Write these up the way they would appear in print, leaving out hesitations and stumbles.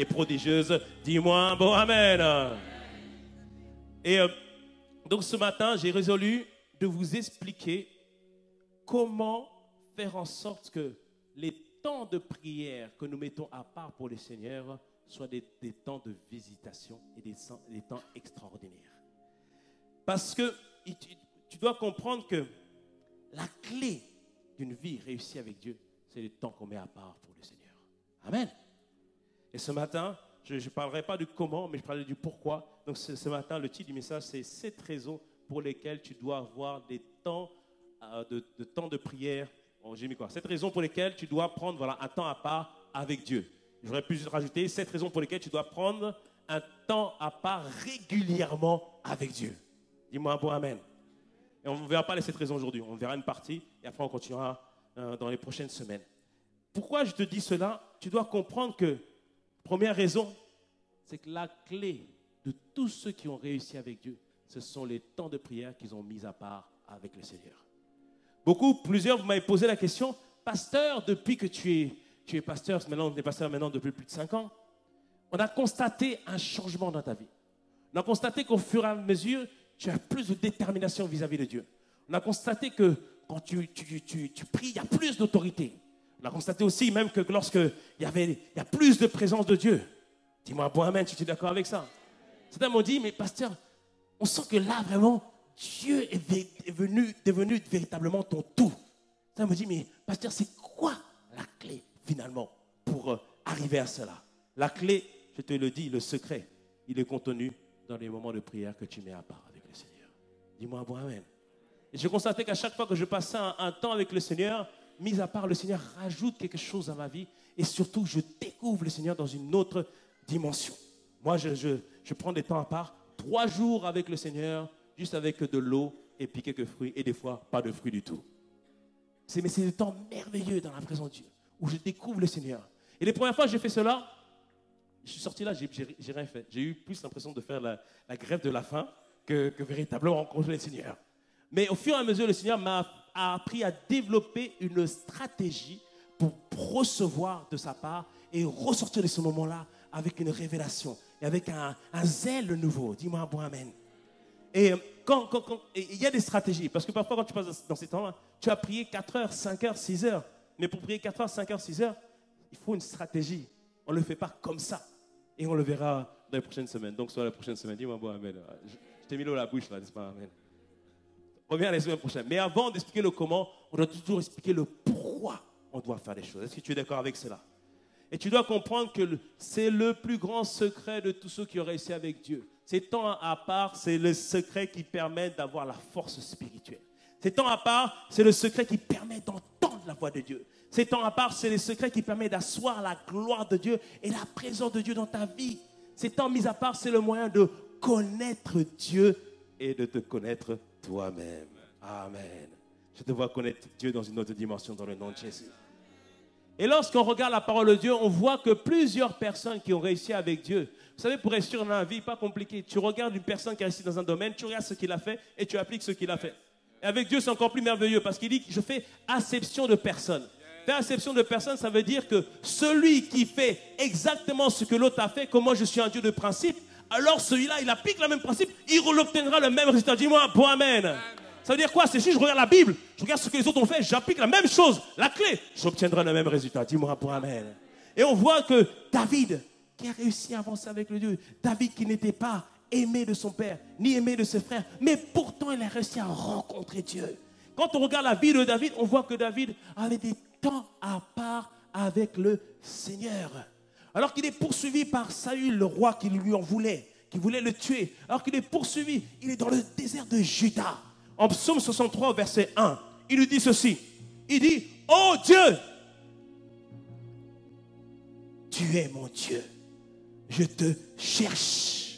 et prodigieuse. Dis-moi un bon amen. Et donc ce matin, j'ai résolu de vous expliquer comment faire en sorte que les temps de prière que nous mettons à part pour le Seigneur soient des temps de visitation et des temps extraordinaires. Parce que tu dois comprendre que la clé d'une vie réussie avec Dieu, c'est le temps qu'on met à part pour le Seigneur. Amen. Et ce matin, je ne parlerai pas du comment, mais je parlerai du pourquoi. Donc ce matin, le titre du message, c'est 7 raisons pour lesquelles tu dois avoir des temps de prière. Bon, j'ai mis quoi? 7 raisons pour lesquelles tu dois prendre un temps à part avec Dieu. J'aurais pu rajouter 7 raisons pour lesquelles tu dois prendre un temps à part régulièrement avec Dieu. Dis-moi un bon amen. Et on ne verra pas les 7 raisons aujourd'hui. On verra une partie et après on continuera dans les prochaines semaines. Pourquoi je te dis cela? Tu dois comprendre que, première raison, c'est que la clé de tous ceux qui ont réussi avec Dieu, ce sont les temps de prière qu'ils ont mis à part avec le Seigneur. Plusieurs, vous m'avez posé la question, pasteur, depuis que tu es pasteur, maintenant, on est pasteur maintenant depuis plus de 5 ans, on a constaté un changement dans ta vie. On a constaté qu'au fur et à mesure, tu as plus de détermination vis-à-vis de Dieu. On a constaté que quand tu pries, il y a plus d'autorité. On a constaté aussi même que lorsqu'il y a plus de présence de Dieu. Dis-moi bon amen, tu es d'accord avec ça? Certains m'ont dit, mais pasteur, on sent que là vraiment, Dieu est devenu véritablement ton tout. Certains m'ont dit, mais pasteur, c'est quoi la clé finalement pour arriver à cela? La clé, je te le dis, le secret, il est contenu dans les moments de prière que tu mets à part avec le Seigneur. Dis-moi bon amen. Et je constatais qu'à chaque fois que je passais un temps avec le Seigneur, mis à part le Seigneur rajoute quelque chose à ma vie et surtout je découvre le Seigneur dans une autre dimension. Moi je prends des temps à part, 3 jours avec le Seigneur, juste avec de l'eau et puis quelques fruits et des fois pas de fruits du tout. Mais c'est des temps merveilleux dans la présence de Dieu où je découvre le Seigneur. Et les premières fois que j'ai fait cela, je suis sorti là, j'ai rien fait. J'ai eu plus l'impression de faire la grève de la faim que véritablement rencontrer le Seigneur. Mais au fur et à mesure, le Seigneur m'a appris à développer une stratégie pour recevoir de sa part et ressortir de ce moment-là avec une révélation et avec un zèle nouveau. Dis-moi un bon amen. Et il y a des stratégies, parce que parfois quand tu passes dans ces temps-là, tu as prié 4 heures, 5 heures, 6 heures. Mais pour prier 4 heures, 5 heures, 6 heures, il faut une stratégie. On ne le fait pas comme ça. Et on le verra dans les prochaines semaines. Donc sur la prochaine semaine, dis-moi bon amen. Je t'ai mis l'eau à la bouche là, n'est-ce pas? Amen. Reviens la semaine prochaine. Mais avant d'expliquer le comment, on doit toujours expliquer le pourquoi on doit faire les choses. Est-ce que tu es d'accord avec cela? Et tu dois comprendre que c'est le plus grand secret de tous ceux qui ont réussi avec Dieu. Ces temps à part, c'est le secret qui permet d'avoir la force spirituelle. Ces temps à part, c'est le secret qui permet d'entendre la voix de Dieu. Ces temps à part, c'est le secret qui permet d'asseoir la gloire de Dieu et la présence de Dieu dans ta vie. Ces temps mis à part, c'est le moyen de connaître Dieu et de te connaître toi-même. Amen. Je te vois connaître Dieu dans une autre dimension dans le nom de Jésus. Et lorsqu'on regarde la parole de Dieu, on voit que plusieurs personnes qui ont réussi avec Dieu, vous savez, pour réussir dans la vie, pas compliqué. Tu regardes une personne qui a réussi dans un domaine, tu regardes ce qu'il a fait et tu appliques ce qu'il a fait. Et avec Dieu, c'est encore plus merveilleux parce qu'il dit que je fais acception de personne. Faire acception de personne, ça veut dire que celui qui fait exactement ce que l'autre a fait, comme moi je suis un Dieu de principe, alors celui-là, il applique le même principe, il obtiendra le même résultat. Dis-moi, bon amen. Ça veut dire quoi? C'est si je regarde la Bible, je regarde ce que les autres ont fait, j'applique la même chose, la clé, j'obtiendrai le même résultat. Dis-moi, bon amen. Et on voit que David, qui a réussi à avancer avec le Dieu, David qui n'était pas aimé de son père, ni aimé de ses frères, mais pourtant il a réussi à rencontrer Dieu. Quand on regarde la vie de David, on voit que David avait des temps à part avec le Seigneur. Alors qu'il est poursuivi par Saül, le roi qui lui en voulait, qui voulait le tuer. Alors qu'il est poursuivi, il est dans le désert de Juda. En psaume 63, verset 1, il lui dit ceci. Il dit, oh Dieu, tu es mon Dieu. Je te cherche.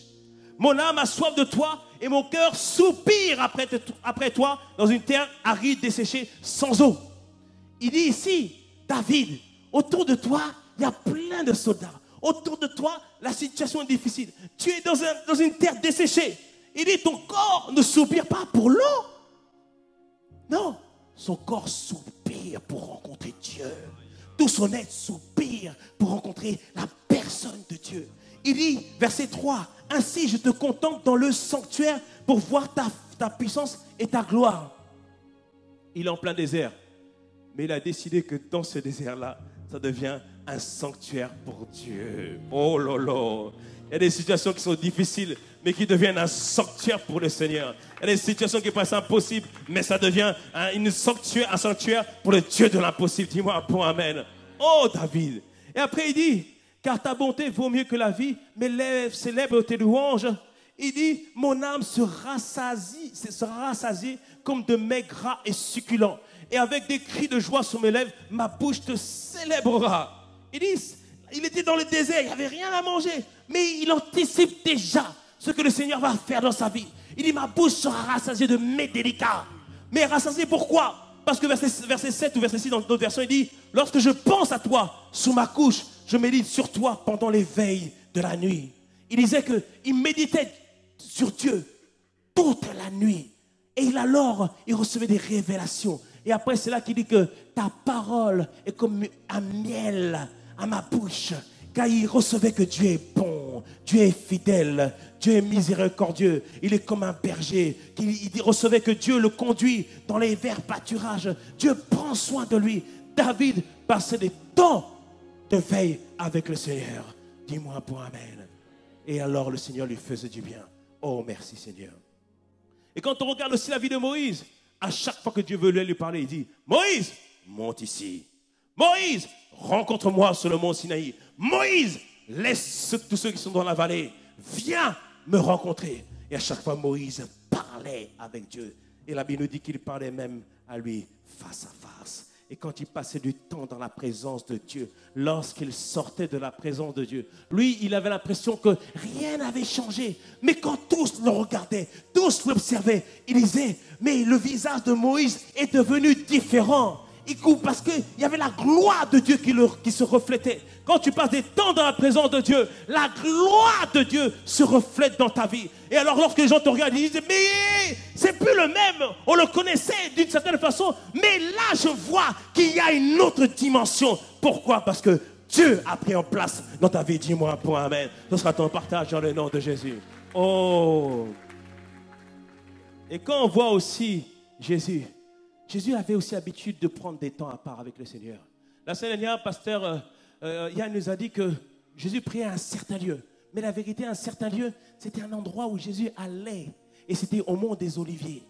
Mon âme a soif de toi et mon cœur soupire après toi dans une terre aride, desséchée, sans eau. Il dit ici, David, autour de toi, il y a plein de soldats. Autour de toi, la situation est difficile. Tu es dans une terre desséchée. Il dit, ton corps ne soupire pas pour l'eau. Non, son corps soupire pour rencontrer Dieu. Tout son être soupire pour rencontrer la personne personne de Dieu. Il dit, verset 3, « Ainsi je te contemple dans le sanctuaire pour voir ta puissance et ta gloire. » Il est en plein désert. Mais il a décidé que dans ce désert-là, ça devient un sanctuaire pour Dieu. Oh lolo. Il y a des situations qui sont difficiles, mais qui deviennent un sanctuaire pour le Seigneur. Il y a des situations qui paraissent impossibles, mais ça devient un sanctuaire pour le Dieu de l'impossible. Dis-moi bon amen. Oh David. Et après il dit, car ta bonté vaut mieux que la vie, mes lèvres célèbrent tes louanges. Il dit, mon âme sera rassasiée comme de mets gras et succulents. Et avec des cris de joie sur mes lèvres, ma bouche te célébrera. Il dit, il était dans le désert, il n'y avait rien à manger, mais il anticipe déjà ce que le Seigneur va faire dans sa vie. Il dit, ma bouche sera rassasiée de mets délicats. Mais rassasiée pourquoi? Parce que verset 7 ou verset 6 dans d'autres versions, il dit, lorsque je pense à toi, sous ma couche, je médite sur toi pendant les veilles de la nuit. Il disait qu'il méditait sur Dieu toute la nuit. Et il recevait des révélations. Et après, c'est là qu'il dit que ta parole est comme un miel à ma bouche. Car il recevait que Dieu est bon, Dieu est fidèle, Dieu est miséricordieux. Il est comme un berger. Il recevait que Dieu le conduit dans les verts pâturages. Dieu prend soin de lui. David passait des temps de veille avec le Seigneur. Dis-moi pour amen. Et alors le Seigneur lui faisait du bien. Oh, merci Seigneur. Et quand on regarde aussi la vie de Moïse, à chaque fois que Dieu veut lui parler, il dit, Moïse, monte ici. Moïse, rencontre-moi sur le mont Sinaï. Moïse, laisse tous ceux qui sont dans la vallée. Viens me rencontrer. Et à chaque fois, Moïse parlait avec Dieu. Et la Bible nous dit qu'il parlait même à lui face à face. Et quand il passait du temps dans la présence de Dieu, lorsqu'il sortait de la présence de Dieu, lui, il avait l'impression que rien n'avait changé. Mais quand tous le regardaient, tous l'observaient, il disait, mais le visage de Moïse est devenu différent. Parce qu'il y avait la gloire de Dieu qui se reflétait. Quand tu passes des temps dans la présence de Dieu, la gloire de Dieu se reflète dans ta vie. Et alors lorsque les gens te regardent, ils disent, mais c'est plus le même. On le connaissait d'une certaine façon, mais là je vois qu'il y a une autre dimension. Pourquoi? Parce que Dieu a pris en place dans ta vie. Dis-moi pour amen. Ce sera ton partage dans le nom de Jésus. Oh! Et quand on voit aussi Jésus avait aussi l'habitude de prendre des temps à part avec le Seigneur. La semaine dernière, pasteur Yann nous a dit que Jésus priait à un certain lieu. Mais la vérité, un certain lieu, c'était un endroit où Jésus allait. Et c'était au mont des Oliviers.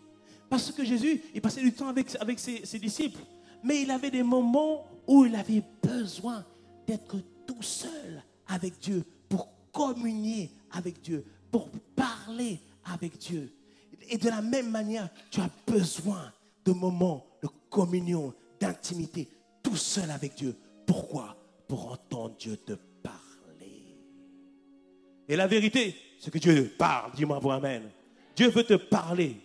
Parce que Jésus, il passait du temps avec ses disciples. Mais il avait des moments où il avait besoin d'être tout seul avec Dieu, pour communier avec Dieu, pour parler avec Dieu. Et de la même manière, tu as besoin de moments de communion, d'intimité, tout seul avec Dieu. Pourquoi? Pour entendre Dieu te parler. Et la vérité, c'est que Dieu parle. Dis-moi pour amen. Dieu veut te parler.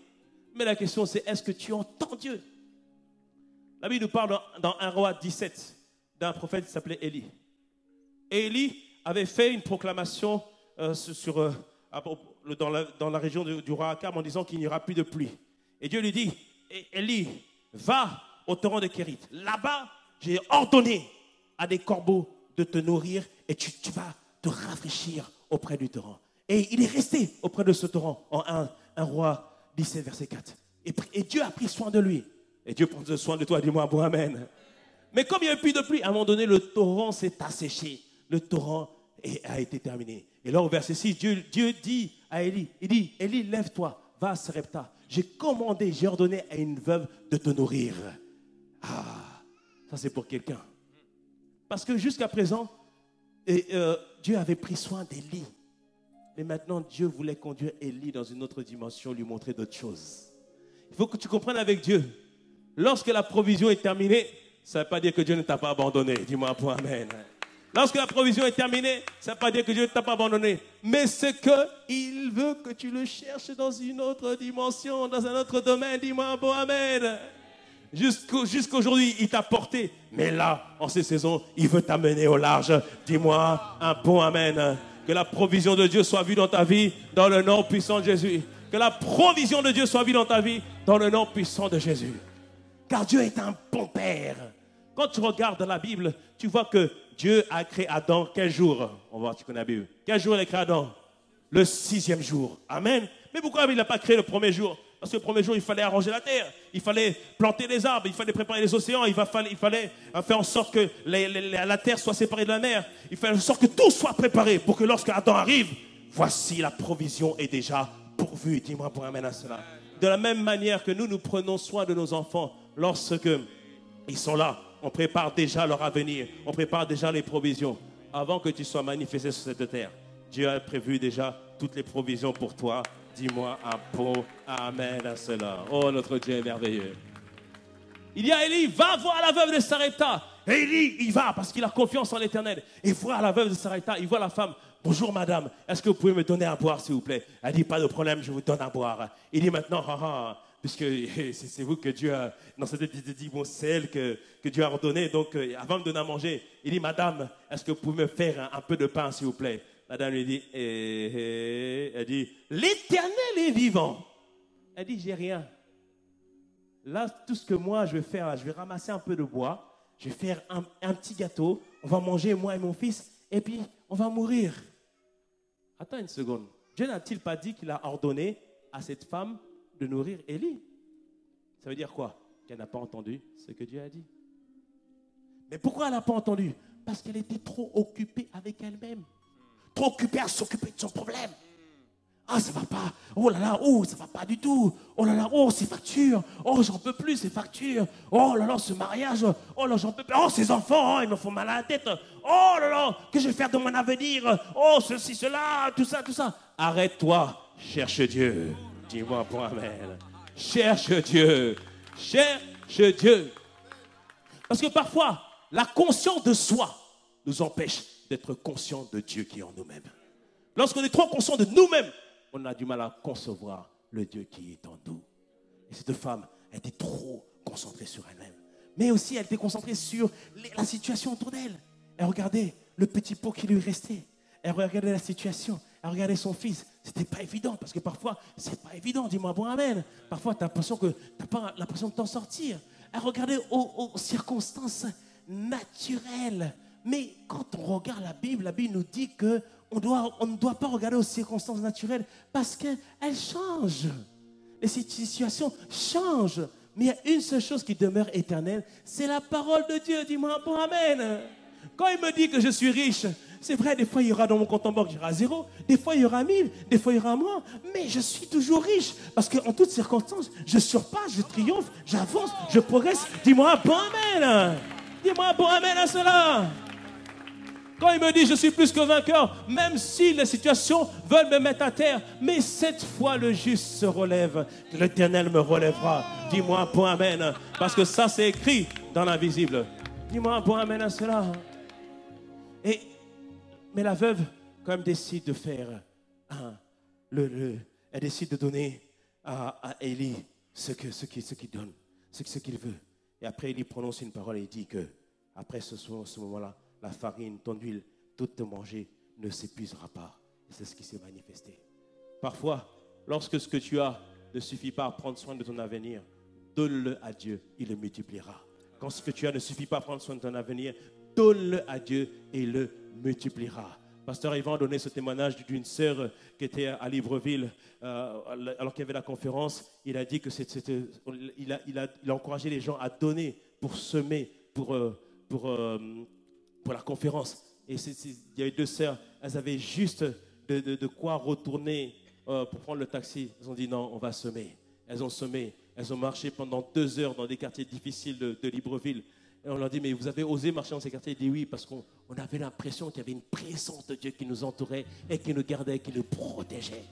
Mais la question c'est, est-ce que tu entends Dieu? La Bible nous parle dans 1 Roi 17 d'un prophète qui s'appelait Élie. Et Élie avait fait une proclamation dans la région du roi Akab en disant qu'il n'y aura plus de pluie. Et Dieu lui dit, Élie, va au torrent de Kérit. Là-bas, j'ai ordonné à des corbeaux de te nourrir et tu vas te rafraîchir auprès du torrent. Et il est resté auprès de ce torrent en 1 Roi 17, verset 4. Et Dieu a pris soin de lui. Et Dieu prend soin de toi, dis-moi bon amen. Mais comme il n'y avait plus de pluie, à un moment donné, le torrent s'est asséché. Le torrent a été terminé. Et là, au verset 6, Dieu dit à Élie, il dit, Élie, lève-toi, va à Sarepta. J'ai ordonné à une veuve de te nourrir. Ah, ça c'est pour quelqu'un. Parce que jusqu'à présent, Dieu avait pris soin d'Élie. Mais maintenant, Dieu voulait conduire Élie dans une autre dimension, lui montrer d'autres choses. Il faut que tu comprennes avec Dieu. Lorsque la provision est terminée, ça ne veut pas dire que Dieu ne t'a pas abandonné. Dis-moi pour amen. Lorsque la provision est terminée, ça ne veut pas dire que Dieu ne t'a pas abandonné. Mais c'est qu'il veut que tu le cherches dans une autre dimension, dans un autre domaine. Dis-moi bon amen. Jusqu'aujourd'hui, il t'a porté. Mais là, en ces saisons, il veut t'amener au large. Dis-moi un bon amen. Que la provision de Dieu soit vue dans ta vie, dans le nom puissant de Jésus. Que la provision de Dieu soit vue dans ta vie, dans le nom puissant de Jésus. Car Dieu est un bon Père. Quand tu regardes la Bible, tu vois que Dieu a créé Adam quel jour? On va voir, tu connais la Bible. Quel jour il a créé Adam? Le 6e jour. Amen. Mais pourquoi il n'a pas créé le premier jour? Parce que le premier jour, il fallait arranger la terre, il fallait planter les arbres, il fallait préparer les océans, il fallait faire en sorte que la terre soit séparée de la mer. Il fallait en sorte que tout soit préparé pour que lorsque Adam arrive, voici la provision est déjà pourvue. Dis-moi pour amen à cela. De la même manière que nous prenons soin de nos enfants lorsque ils sont là, on prépare déjà leur avenir, on prépare déjà les provisions. Avant que tu sois manifesté sur cette terre, Dieu a prévu déjà toutes les provisions pour toi. Dis-moi un bon amen à cela. Oh, notre Dieu est merveilleux. Il y a Élie, va voir la veuve de Sarepta. Et Élie, il va parce qu'il a confiance en l'Éternel. Et voit la veuve de Sarepta, il voit la femme. Bonjour madame, est-ce que vous pouvez me donner à boire s'il vous plaît? Elle dit, pas de problème, je vous donne à boire. Il dit maintenant, puisque c'est vous que Dieu a, dans cette dit, bon, c'est elle que Dieu a ordonné. Donc, avant de me donner à manger, il dit, madame, est-ce que vous pouvez me faire un peu de pain s'il vous plaît? Madame lui dit, elle dit, l'Éternel est vivant. Elle dit, j'ai rien. Là, tout ce que moi je vais faire, là, je vais ramasser un peu de bois, je vais faire un petit gâteau, on va manger moi et mon fils, et puis on va mourir. Attends une seconde. Dieu n'a-t-il pas dit qu'il a ordonné à cette femme de nourrir Élie? Ça veut dire quoi? Qu'elle n'a pas entendu ce que Dieu a dit. Mais pourquoi elle n'a pas entendu? Parce qu'elle était trop occupée avec elle-même. Trop occupée à s'occuper de son problème. Ah, ça va pas. Oh là là, oh, ça va pas du tout. Oh là là, oh, ces factures. Oh, j'en peux plus, ces factures. Oh là là, ce mariage. Oh là, j'en peux plus. Oh, ces enfants, oh, ils me font mal à la tête. Oh là là, que je vais faire de mon avenir? Oh, ceci, cela, tout ça, tout ça. Arrête-toi, cherche Dieu. Dis-moi pour amen. Cherche Dieu. Cherche Dieu. Parce que parfois, la conscience de soi nous empêche d'être conscient de Dieu qui est en nous-mêmes. Lorsqu'on est trop conscient de nous-mêmes, on a du mal à concevoir le Dieu qui est en nous. Et cette femme était trop concentrée sur elle-même. Mais aussi, elle était concentrée sur la situation autour d'elle. Elle regardait le petit pot qui lui restait. Elle regardait la situation. Elle regardait son fils. C'était pas évident, parce que parfois, c'est pas évident. Dis-moi bon amen. Parfois, tu as l'impression que tu n'as pas l'impression de t'en sortir. Elle regardait aux circonstances naturelles. Mais quand on regarde la Bible nous dit qu'on ne doit pas regarder aux circonstances naturelles parce qu'elles changent. Les situations changent. Mais il y a une seule chose qui demeure éternelle, c'est la parole de Dieu. Dis-moi bon amen. Quand il me dit que je suis riche, c'est vrai, des fois il y aura dans mon compte en banque, il y aura 0, des fois il y aura 1000, des fois il y aura moins, mais je suis toujours riche parce qu'en toutes circonstances, je surpasse, je triomphe, j'avance, je progresse. Dis-moi bon amen. Dis-moi bon amen à cela. Quand il me dit je suis plus que vainqueur, même si les situations veulent me mettre à terre, mais cette fois le juste se relève, l'Éternel me relèvera. Dis-moi bon amen, parce que ça c'est écrit dans l'invisible. Dis-moi bon amen à cela. Mais la veuve, quand même, décide de faire, elle décide de donner à Élie ce qu'il donne, ce qu'il veut. Et après, Élie prononce une parole et il dit que, après ce moment-là, la farine, ton huile, tout te manger ne s'épuisera pas. Et c'est ce qui s'est manifesté. Parfois, lorsque ce que tu as ne suffit pas à prendre soin de ton avenir, donne-le à Dieu, il le multipliera. Quand ce que tu as ne suffit pas à prendre soin de ton avenir, donne-le à Dieu et il le multipliera. Pasteur Yvan a donné ce témoignage d'une sœur qui était à Libreville, alors qu'il y avait la conférence. Il a dit que il a encouragé les gens à donner pour semer, pour la conférence. Et il y avait deux sœurs, elles avaient juste de quoi retourner pour prendre le taxi. Elles ont dit non, on va semer. Elles ont semé, elles ont marché pendant 2 heures dans des quartiers difficiles de Libreville. Et on leur dit, mais vous avez osé marcher dans ces quartiers? Il dit oui, parce qu'on avait l'impression qu'il y avait une présence de Dieu qui nous entourait et qui nous gardait, qui nous protégeait.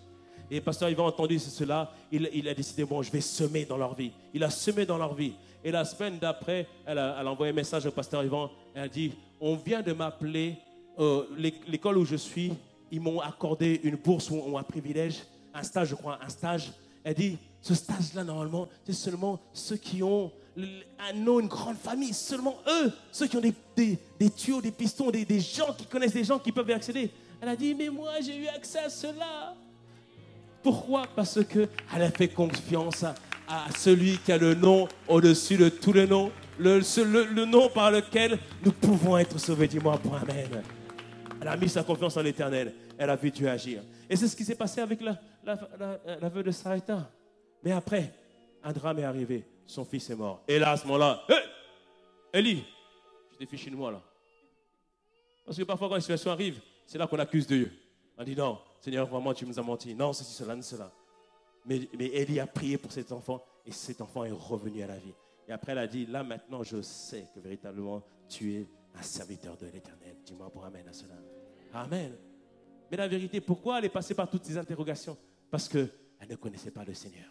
Et pasteur Yvan a entendu cela, il a décidé, bon, je vais semer dans leur vie. Il a semé dans leur vie. Et la semaine d'après, elle a envoyé un message au pasteur Yvan. Elle a dit, on vient de m'appeler, l'école où je suis, ils m'ont accordé une bourse ou un privilège, un stage, je crois, un stage. Elle dit, ce stage-là, normalement, c'est seulement ceux qui ont une grande famille, seulement eux, ceux qui ont des tuyaux, des pistons, des gens qui connaissent des gens qui peuvent y accéder. Elle a dit, mais moi, j'ai eu accès à cela. Pourquoi? Parce qu'elle a fait confiance à celui qui a le nom au-dessus de tous les noms. le nom par lequel nous pouvons être sauvés. Dis-moi pour Amen. Elle a mis sa confiance en l'Éternel. Elle a vu Dieu agir. Et c'est ce qui s'est passé avec la veuve de Sarepta. Mais après, un drame est arrivé. Son fils est mort. Et là, à ce moment-là, hey, Élie, je t'ai fichu de moi là. Parce que parfois, quand une situation arrive, c'est là qu'on accuse Dieu. On dit non, Seigneur, vraiment, tu nous as menti. Non, ceci, cela, cela. Mais Élie a prié pour cet enfant et cet enfant est revenu à la vie. Et après, elle a dit, là maintenant, je sais que véritablement, tu es un serviteur de l'Éternel. Dis-moi pour Amen à cela. Amen. Mais la vérité, pourquoi elle est passée par toutes ces interrogations? Parce qu'elle ne connaissait pas le Seigneur.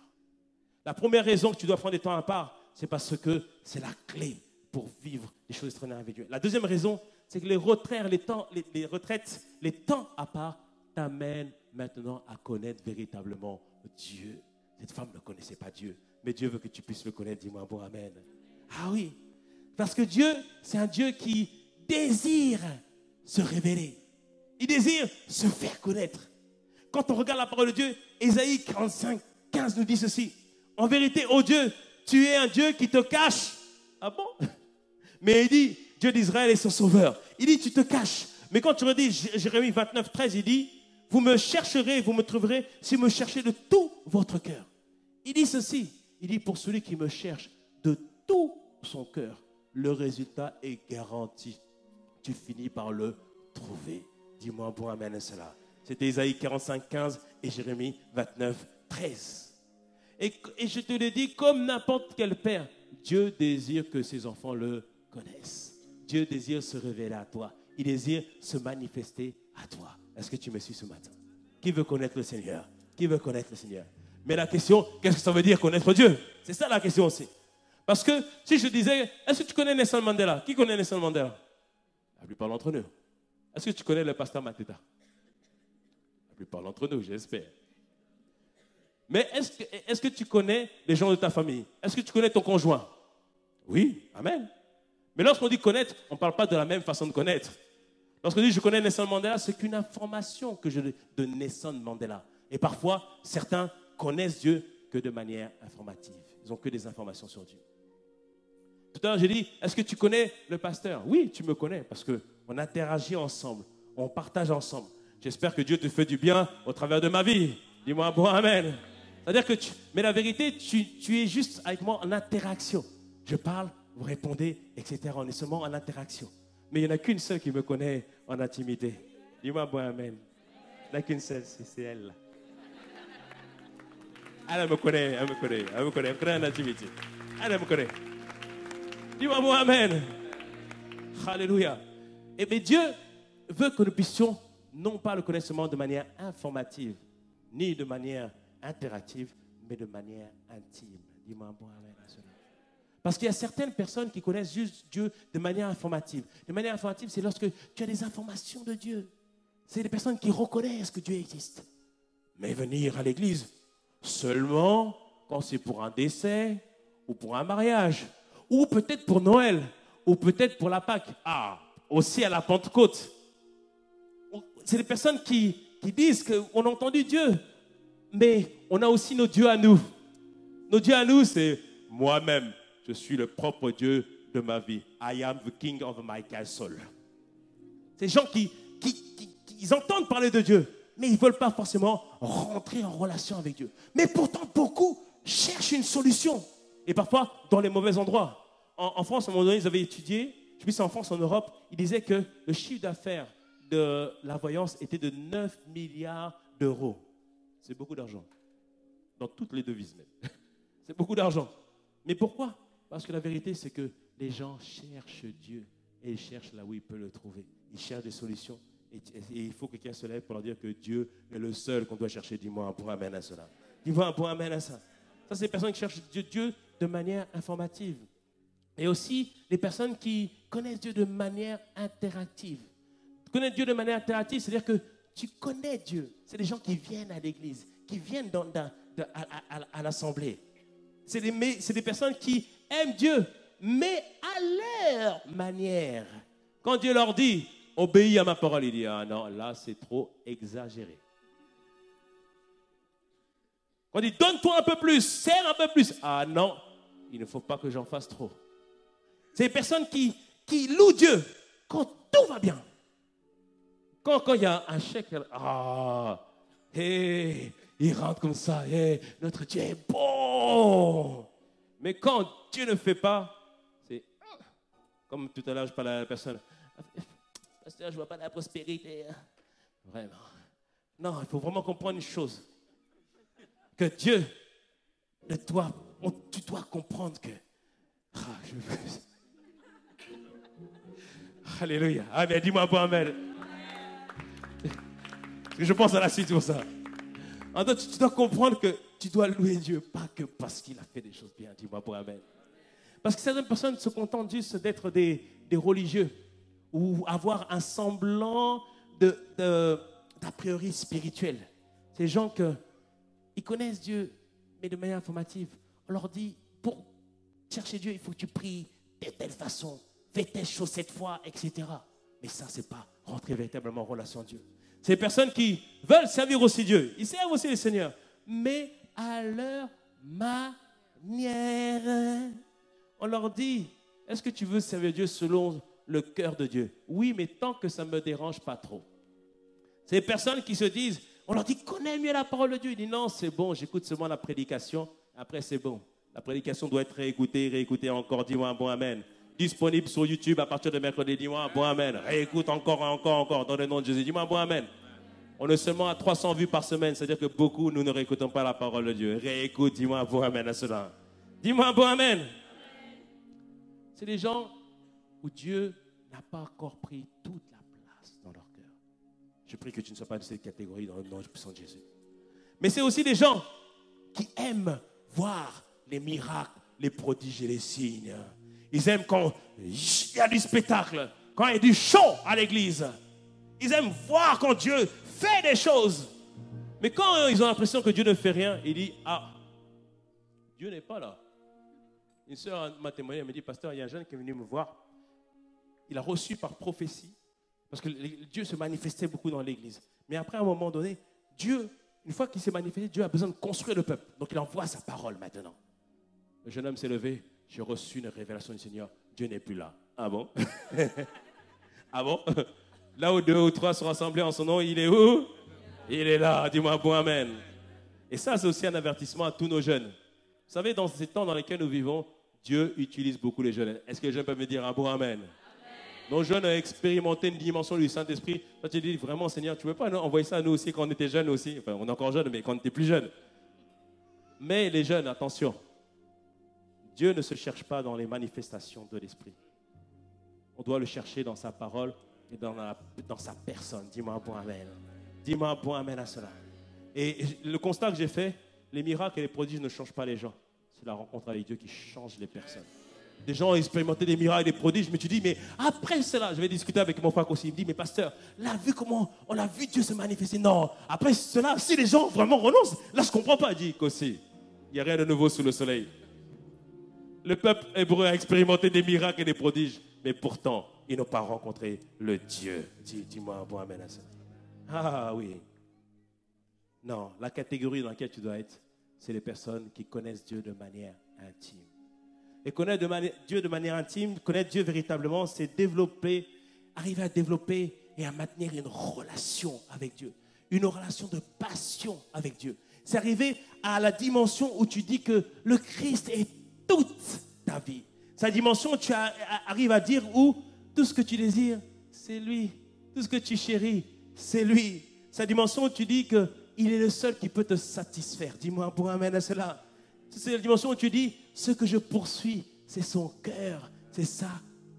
La première raison que tu dois prendre des temps à part, c'est parce que c'est la clé pour vivre les choses extraordinaires avec Dieu. La deuxième raison, c'est que les retraites, les temps à part t'amènent maintenant à connaître véritablement Dieu. Cette femme ne connaissait pas Dieu, mais Dieu veut que tu puisses le connaître. Dis-moi bon Amen. Ah oui, parce que Dieu, c'est un Dieu qui désire se révéler. Il désire se faire connaître. Quand on regarde la parole de Dieu, Ésaïe 45, 15 nous dit ceci. En vérité, ô Dieu, tu es un Dieu qui te cache. Ah bon? Mais il dit, Dieu d'Israël est son sauveur. Il dit, tu te caches. Mais quand tu redis Jérémie 29, 13, il dit, vous me chercherez, vous me trouverez si vous me cherchez de tout votre cœur. Il dit ceci, il dit, pour celui qui me cherche de tout son cœur, le résultat est garanti. Tu finis par le trouver. Dis-moi bon amen à cela. C'était Ésaïe 45, 15 et Jérémie 29, 13. Et je te le dis, comme n'importe quel père, Dieu désire que ses enfants le connaissent. Dieu désire se révéler à toi. Il désire se manifester à toi. Est-ce que tu me suis ce matin? Qui veut connaître le Seigneur? Qui veut connaître le Seigneur? Mais la question, qu'est-ce que ça veut dire connaître Dieu? C'est ça la question aussi. Parce que si je disais, est-ce que tu connais Nelson Mandela? Qui connaît Nelson Mandela? La plupart d'entre nous. Est-ce que tu connais le pasteur Mateta? La plupart d'entre nous, j'espère. Mais est-ce que tu connais les gens de ta famille? Est-ce que tu connais ton conjoint? Oui, amen. Mais lorsqu'on dit connaître, on ne parle pas de la même façon de connaître. Lorsqu'on dit je connais Nelson Mandela, c'est qu'une information que je de Nelson Mandela. Et parfois, certains connaissent Dieu que de manière informative. Ils n'ont que des informations sur Dieu. Tout à l'heure, j'ai dit, est-ce que tu connais le pasteur? Oui, tu me connais parce qu'on interagit ensemble, on partage ensemble. J'espère que Dieu te fait du bien au travers de ma vie. Dis-moi bon amen. C'est-à-dire que mais la vérité, tu es juste avec moi en interaction. Je parle, vous répondez, etc. On est seulement en interaction. Mais il n'y en a qu'une seule qui me connaît en intimité. Dis-moi bon amen. Il n'y en a qu'une seule, c'est elle. Elle me connaît en intimité. Elle me connaît. Dis-moi bon amen. Alléluia. Et bien Dieu veut que nous puissions non pas le connaître seulement de manière informative, ni de manière interactive, mais de manière intime. Dis-moi bon amen à cela. Parce qu'il y a certaines personnes qui connaissent juste Dieu de manière informative. De manière informative, c'est lorsque tu as des informations de Dieu. C'est des personnes qui reconnaissent que Dieu existe. Mais venir à l'église seulement quand c'est pour un décès ou pour un mariage, ou peut-être pour Noël, ou peut-être pour la Pâque. Ah, aussi à la Pentecôte. C'est des personnes qui disent qu'on a entendu Dieu, mais on a aussi nos dieux à nous. Nos dieux à nous, c'est moi-même. Je suis le propre Dieu de ma vie. I am the king of my castle. Ces gens qui ils entendent parler de Dieu, mais ils ne veulent pas forcément rentrer en relation avec Dieu. Mais pourtant, beaucoup cherchent une solution. Et parfois, dans les mauvais endroits. En France, à un moment donné, ils avaient étudié, je sais plus si en France, en Europe, ils disaient que le chiffre d'affaires de la voyance était de 9 milliards d'euros. C'est beaucoup d'argent. Dans toutes les devises même. C'est beaucoup d'argent. Mais pourquoi? Parce que la vérité, c'est que les gens cherchent Dieu. Et ils cherchent là où ils peuvent le trouver. Ils cherchent des solutions. Et il faut que quelqu'un se lève pour leur dire que Dieu est le seul qu'on doit chercher. Dis-moi un point amen à cela. Dis-moi un point amen à ça. Ça, c'est les personnes qui cherchent Dieu de manière informative. Et aussi, les personnes qui connaissent Dieu de manière interactive. Connaître Dieu de manière interactive, c'est-à-dire que tu connais Dieu. C'est des gens qui viennent à l'église, qui viennent à l'assemblée. C'est des personnes qui aiment Dieu, mais à leur manière. Quand Dieu leur dit, obéis à ma parole, il dit, ah non, là c'est trop exagéré. Quand il dit, donne-toi un peu plus, serre un peu plus. Ah non, il ne faut pas que j'en fasse trop. C'est des personnes qui louent Dieu quand tout va bien. Quand il y a un chèque, il rentre comme ça, notre Dieu est bon. Mais quand Dieu ne fait pas, c'est comme tout à l'heure, je parlais à la personne. Pasteur, je ne vois pas la prospérité. Vraiment. Non, il faut vraiment comprendre une chose. Que Dieu, tu dois comprendre que... Alléluia. Amen. Dis-moi bon amen. Je pense à la suite pour ça. En d'autres, tu dois comprendre que tu dois louer Dieu, pas que parce qu'il a fait des choses bien. Dis-moi bon amen. Parce que certaines personnes se contentent juste d'être des religieux ou avoir un semblant d'a priori spirituel. Ces gens ils connaissent Dieu, mais de manière informative. On leur dit, pour chercher Dieu, il faut que tu pries de telle façon, fais telle chose cette fois, etc. Mais ça, ce n'est pas rentrer véritablement en relation avec Dieu. C'est des personnes qui veulent servir aussi Dieu. Ils servent aussi le Seigneur, mais à leur manière. On leur dit, est-ce que tu veux servir Dieu selon le cœur de Dieu? Oui, mais tant que ça ne me dérange pas trop. C'est des personnes qui se disent, on leur dit, connais mieux la parole de Dieu. Ils disent, non, c'est bon, j'écoute seulement la prédication. Après, c'est bon. La prédication doit être réécoutée encore. Dis-moi un bon amen. Disponible sur YouTube à partir de mercredi. Dis-moi un bon amen. Réécoute encore, dans le nom de Jésus. Dis-moi un bon amen. On est seulement à 300 vues par semaine. C'est-à-dire que beaucoup, nous ne réécoutons pas la parole de Dieu. Réécoute, dis-moi un bon amen à cela. Dis-moi un bon amen. C'est des gens où Dieu n'a pas encore pris toute la place dans leur cœur. Je prie que tu ne sois pas de cette catégorie dans le nom puissant de Jésus. Mais c'est aussi des gens qui aiment voir les miracles, les prodiges et les signes. Ils aiment quand il y a du spectacle, quand il y a du show à l'église. Ils aiment voir quand Dieu fait des choses. Mais quand ils ont l'impression que Dieu ne fait rien, ils disent, Dieu n'est pas là. Une sœur m'a témoigné, elle me dit, pasteur, il y a un jeune qui est venu me voir. Il a reçu par prophétie, parce que Dieu se manifestait beaucoup dans l'église. Mais après, à un moment donné, Dieu, une fois qu'il s'est manifesté, Dieu a besoin de construire le peuple. Donc il envoie sa parole maintenant. Le jeune homme s'est levé, j'ai reçu une révélation du Seigneur, Dieu n'est plus là. Ah bon? Ah bon? Là où 2 ou 3 sont rassemblés en son nom, il est où? Il est là, dis-moi bon amen. Et ça, c'est aussi un avertissement à tous nos jeunes. Vous savez, dans ces temps dans lesquels nous vivons, Dieu utilise beaucoup les jeunes. Est-ce que les jeunes peuvent me dire un bon amen? Nos jeunes ont expérimenté une dimension du Saint-Esprit. Toi, tu dis vraiment, Seigneur, tu ne veux pas envoyer ça à nous aussi quand on était jeunes aussi? Enfin, on est encore jeunes, mais quand on était plus jeunes. Mais les jeunes, attention. Dieu ne se cherche pas dans les manifestations de l'Esprit. On doit le chercher dans sa parole et dans sa personne. Dis-moi un bon amen. Dis-moi un bon amen à cela. Et le constat que j'ai fait, les miracles et les prodiges ne changent pas les gens. C'est la rencontre avec Dieu qui change les personnes. Des gens ont expérimenté des miracles et des prodiges, mais tu dis, mais après cela, je vais discuter avec mon frère aussi. Il me dit, mais pasteur, là, vu comment on a vu Dieu se manifester, non, après cela, si les gens vraiment renoncent, là, je ne comprends pas. Il dit, qu'aussi, il n'y a rien de nouveau sous le soleil. Le peuple hébreu a expérimenté des miracles et des prodiges, mais pourtant, ils n'ont pas rencontré le Dieu. Dis-moi un bon amen à ça. Ah oui. Non, la catégorie dans laquelle tu dois être, c'est les personnes qui connaissent Dieu de manière intime. Et connaître Dieu de manière intime, connaître Dieu véritablement, c'est arriver à développer et à maintenir une relation avec Dieu. Une relation de passion avec Dieu. C'est arriver à la dimension où tu dis que le Christ est toute ta vie. C'est la dimension où tu arrives à dire où tout ce que tu désires, c'est lui. Tout ce que tu chéris, c'est lui. C'est la dimension où tu dis qu'il est le seul qui peut te satisfaire. Dis-moi un bon amen à cela. C'est la dimension où tu dis, ce que je poursuis, c'est son cœur, c'est sa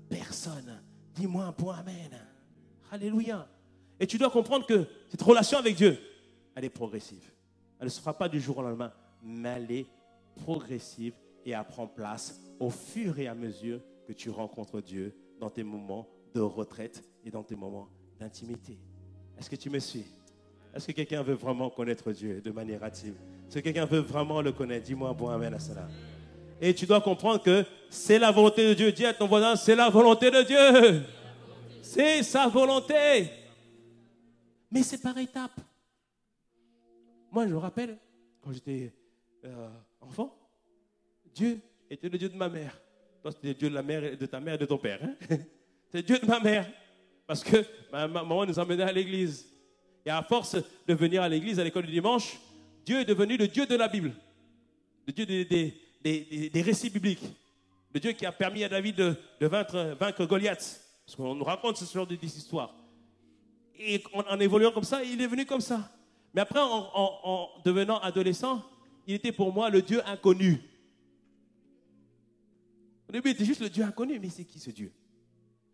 personne. Dis-moi un bon amen. Alléluia. Et tu dois comprendre que cette relation avec Dieu, elle est progressive. Elle ne se fera pas du jour au lendemain, mais elle est progressive et elle prend place au fur et à mesure que tu rencontres Dieu dans tes moments de retraite et dans tes moments d'intimité. Est-ce que tu me suis? Est-ce que quelqu'un veut vraiment connaître Dieu de manière active? Est-ce que quelqu'un veut vraiment le connaître? Dis-moi un bon amen à cela. Et tu dois comprendre que c'est la volonté de Dieu. Dis à ton voisin, c'est la volonté de Dieu. C'est sa volonté. Mais c'est par étapes. Moi, je me rappelle, quand j'étais enfant, Dieu était le Dieu de ma mère. Toi, c'est Dieu de la mère, de ta mère et de ton père. Hein? C'est Dieu de ma mère. Parce que ma maman nous emmenait à l'église. Et à force de venir à l'église, à l'école du dimanche, Dieu est devenu le Dieu de la Bible. Le Dieu des récits bibliques. Le Dieu qui a permis à David de vaincre Goliath. Parce qu'on nous raconte ce genre d'histoire. Et en évoluant comme ça, il est venu comme ça. Mais après, en devenant adolescent, il était pour moi le Dieu inconnu. Au début, il était juste le Dieu inconnu. Mais c'est qui ce Dieu?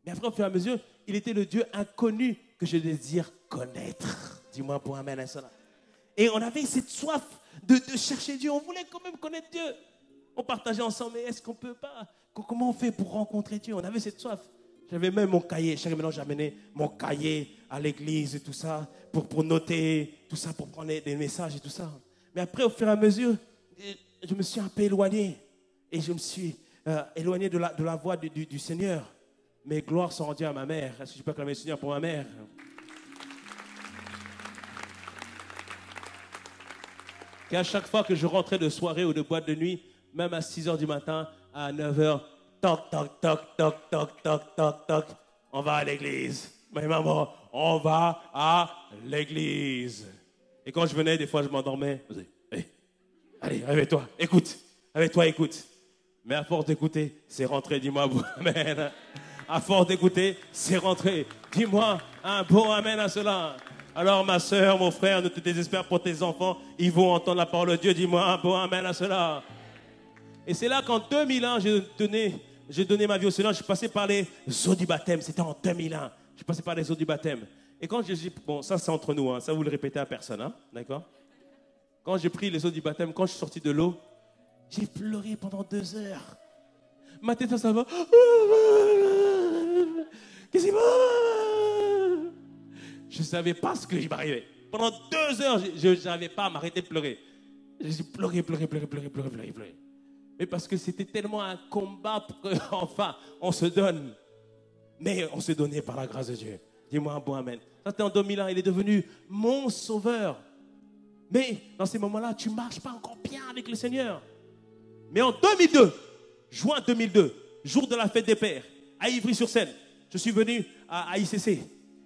Mais après, au fur et à mesure, il était le Dieu inconnu que je désire connaître. Dis-moi pour amen à cela. Et on avait cette soif de chercher Dieu. On voulait quand même connaître Dieu. On partageait ensemble, mais est-ce qu'on peut pas? Comment on fait pour rencontrer Dieu? On avait cette soif. J'avais même mon cahier. Chaque maintenant, j'amenais mon cahier à l'église et tout ça, pour noter tout ça, pour prendre des messages et tout ça. Mais après, au fur et à mesure, je me suis un peu éloigné. Et je me suis éloigné de la voie du Seigneur. Mais gloire sont rendues à ma mère. Est-ce que je peux acclamer le Seigneur pour ma mère? Qu'à chaque fois que je rentrais de soirée ou de boîte de nuit, même à 6 h du matin, à 9 h, toc, toc, toc, toc, toc, toc, toc, toc, on va à l'église. Mais maman, on va à l'église. Et quand je venais, des fois, je m'endormais. Je disais, hey, allez, réveille-toi, écoute. Réveille-toi, écoute. Mais à force d'écouter, c'est rentré, dis-moi, amen. À force d'écouter, c'est rentré. Dis-moi un bon amen à cela. Alors, ma soeur, mon frère, ne te désespère pour tes enfants. Ils vont entendre la parole de Dieu. Dis-moi un bon amen à cela. Et c'est là qu'en 2001, j'ai donné ma vie au Seigneur. Je suis passé par les eaux du baptême. C'était en 2001. Je suis passé par les eaux du baptême. Et quand bon, ça c'est entre nous, hein, ça vous le répétez à personne, hein, d'accord? Quand j'ai pris les eaux du baptême, quand je suis sorti de l'eau, j'ai pleuré pendant 2 heures. Ma tête, ça va. Qu'est-ce qui va? Je ne savais pas ce qui m'arrivait. Pendant 2 heures, je n'avais pas à m'arrêter de pleurer. J'ai pleuré. Mais parce que c'était tellement un combat pour qu'enfin, on se donne. Mais on s'est donné par la grâce de Dieu. Dis-moi un bon amen. Ça, c'était en 2001. Il est devenu mon sauveur. Mais dans ces moments-là, tu ne marches pas encore bien avec le Seigneur. Mais en 2002, juin 2002, jour de la fête des pères, à Ivry-sur-Seine, je suis venu à ICC.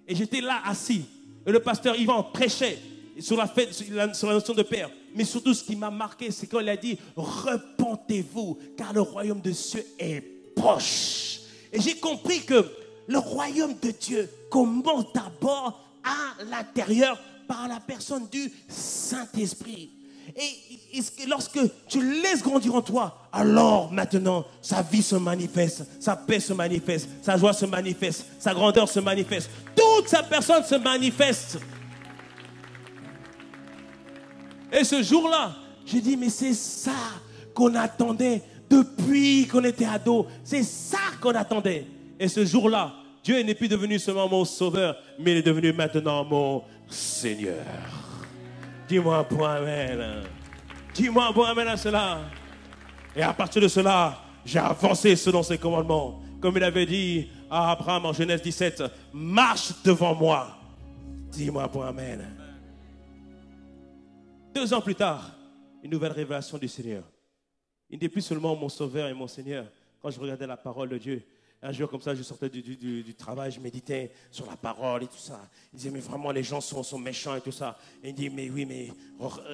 Et j'étais là assis. Et le pasteur Yvan prêchait sur la fête, sur la notion de père. Mais surtout, ce qui m'a marqué, c'est quand il a dit « Repentez-vous, car le royaume de Dieu est proche. » Et j'ai compris que le royaume de Dieu commence d'abord à l'intérieur par la personne du Saint-Esprit. Et lorsque tu laisses grandir en toi, alors maintenant, sa vie se manifeste, sa paix se manifeste, sa joie se manifeste, sa grandeur se manifeste. Toute sa personne se manifeste. Et ce jour-là, j'ai dit, mais c'est ça qu'on attendait depuis qu'on était ado. C'est ça qu'on attendait. Et ce jour-là, Dieu n'est plus devenu seulement mon sauveur, mais il est devenu maintenant mon Seigneur. Dis-moi un bon amen. Dis-moi un bon amen à cela. Et à partir de cela, j'ai avancé selon ses commandements. Comme il avait dit à Abraham en Genèse 17, marche devant moi. Dis-moi un bon amen. 2 ans plus tard, une nouvelle révélation du Seigneur. Il n'est plus seulement mon sauveur et mon Seigneur. Quand je regardais la parole de Dieu, un jour comme ça, je sortais du travail, je méditais sur la parole et tout ça. Il disait, mais vraiment, les gens sont méchants et tout ça. Et il dit, mais oui, mais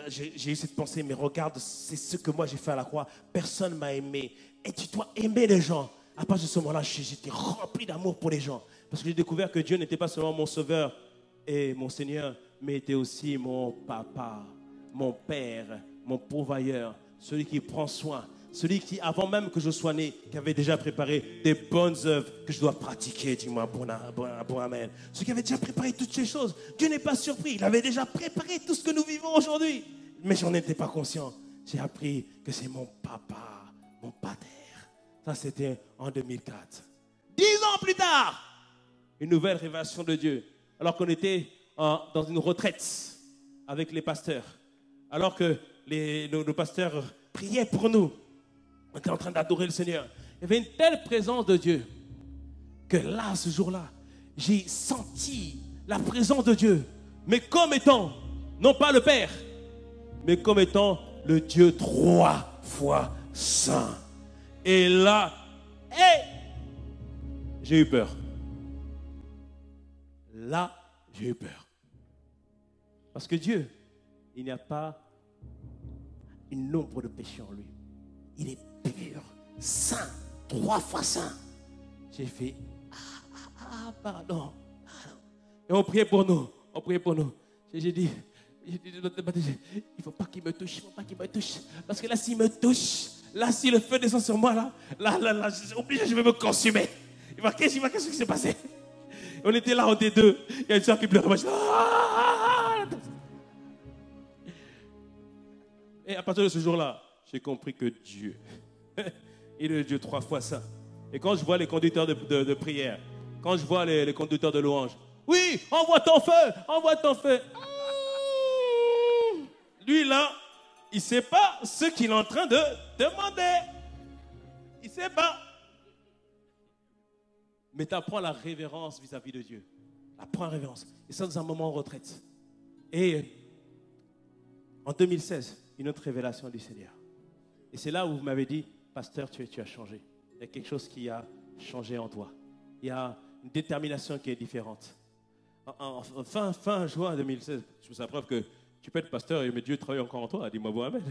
j'ai eu cette pensée, mais regarde, c'est ce que moi j'ai fait à la croix. Personne ne m'a aimé. Et tu dois aimer les gens. À partir de ce moment-là, j'étais rempli d'amour pour les gens. Parce que j'ai découvert que Dieu n'était pas seulement mon sauveur et mon Seigneur, mais était aussi mon papa, mon père, mon pourvoyeur, celui qui prend soin. Celui qui, avant même que je sois né, qui avait déjà préparé des bonnes œuvres que je dois pratiquer. Dis-moi un bon amen. Celui qui avait déjà préparé toutes ces choses. Dieu n'est pas surpris. Il avait déjà préparé tout ce que nous vivons aujourd'hui. Mais je n'en étais pas conscient. J'ai appris que c'est mon papa, mon pater. Ça, c'était en 2004. 10 ans plus tard, une nouvelle révélation de Dieu. Alors qu'on était dans une retraite avec les pasteurs. Alors que nos pasteurs priaient pour nous. On était en train d'adorer le Seigneur. Il y avait une telle présence de Dieu que là, ce jour-là, j'ai senti la présence de Dieu. Mais comme étant, non pas le Père, mais comme étant le Dieu 3 fois saint. Et là, Et j'ai eu peur. Là, j'ai eu peur. Parce que Dieu, il n'y a pas une nombre de péchés en lui. Il est pur, saint, 3 fois saint. J'ai fait, pardon. Et on priait pour nous. On priait pour nous. J'ai dit, il ne faut pas qu'il me touche, il ne faut pas qu'il me touche. Parce que là, s'il me touche, là, si le feu descend sur moi, là, je suis obligé, je vais me consumer. Qu'est-ce qui s'est passé? On était là, on était deux. Il y a une soeur qui pleurait. Moi, et à partir de ce jour-là, j'ai compris que Dieu, il est le Dieu 3 fois saint. Et quand je vois les conducteurs de prière, quand je vois les conducteurs de louange, oui, envoie ton feu, envoie ton feu. Lui là, il ne sait pas ce qu'il est en train de demander. Il ne sait pas. Mais tu apprends la révérence vis-à-vis de Dieu. Apprends la révérence. Et ça, dans un moment en retraite. Et en 2016, une autre révélation du Seigneur. Et c'est là où vous m'avez dit, pasteur, tu as changé. Il y a quelque chose qui a changé en toi. Il y a une détermination qui est différente. Fin juin 2016, je me suis preuve que tu peux être pasteur, mais Dieu travaille encore en toi. Dis-moi bon amen.